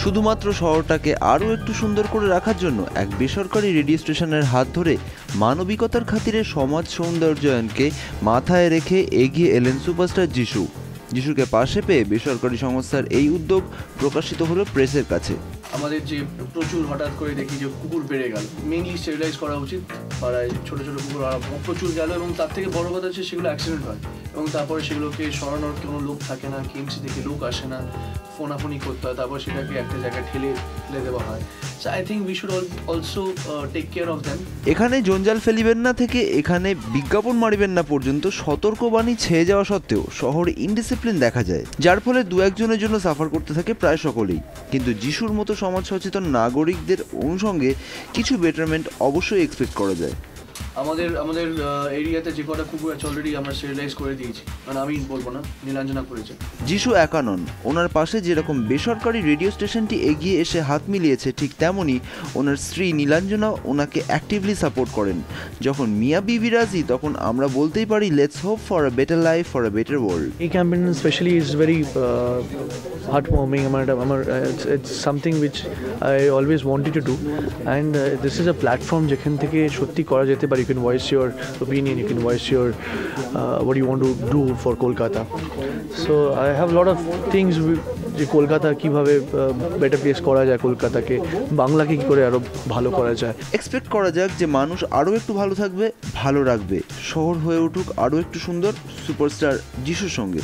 শুধুমাত্র শহরটাকে আরও একটু সুন্দর করে রাখার জন্য এক বেসরকারি রেডিও স্টেশনের হাত ধরে মানবিকতার খাতিরে সমাজ সৌন্দর্যায়নকে মাথায় রেখে এগিয়ে এলেন সুপারস্টার যিশুকে পাশে পেয়ে বেসরকারি সংস্থার এই উদ্যোগ প্রকাশিত হলো প্রেসের কাছে। আমাদের যে প্রচুর হঠাৎ করে দেখি যে কুকুর বেড়ে গেল, মেইনলি স্টেরিলাইজ করা উচিত। পাড়ায় ছোটো ছোটো কুকুর প্রচুর গেল, এবং তার থেকে বড় কথা হচ্ছে সেগুলো অ্যাক্সিডেন্ট হয়, এবং তারপরে সেগুলোকে সরানোর কোনো লোক থাকে না, কেএমসি থেকে লোক আসে না, ফোনাফোনি করতে হয়, তারপর সেটাকে একটা জায়গায় ঠেলে দেওয়া হয়। So I think we should also take care of them. এখানে জঞ্জাল ফেলিবেন না থেকে এখানে বিজ্ঞাপন মারিবেন না পর্যন্ত সতর্কবাণী ছেয়ে যাওয়া সত্ত্বেও শহরে ইনডিসিপ্লিন দেখা যায়, যার ফলে দু একজনের জন্য সাফার করতে থাকে প্রায় সকলেই। কিন্তু যিশুর মতো সমাজ সচেতন নাগরিকদের অনুষঙ্গে কিছু বেটারমেন্ট অবশ্যই এক্সপেক্ট করা যায়। আমাদের এরিয়াতে যে কটা কুকুর আছে অলরেডি আমরা স্টেরিলাইজ করে দিয়েছি, মানে আমি বলবো না, নীলাঞ্জনা করেছে। যিশু একা নন, ওনার পাশে যেরকম বেসরকারি রেডিও স্টেশনটি এগিয়ে এসে হাত মিলিয়েছে, ঠিক তেমনই ওনার স্ত্রী নীলাঞ্জনা ওনাকে অ্যাক্টিভলি সাপোর্ট করেন। যখন মিয়া বিবি রাজি, তখন আমরা বলতেই পারি let's hope for a better life, for a better world. এই campaign specially is very heartwarming. It's something which I always wanted to do, and this is a platform যেখান থেকে সত্যি করা যেতে পারে। You can voice your opinion, you can voice your what you want to do for Kolkata. So I have a lot of things যে কলকাতা কীভাবে better place করা যায়, কলকাতাকে বাংলাকে কী করে আরও ভালো করা যায়। এক্সপেক্ট করা যাক যে মানুষ আরও একটু ভালো থাকবে, ভালো রাখবে, শহর হয়ে উঠুক আরও একটু সুন্দর সুপারস্টার যিশুর সঙ্গে।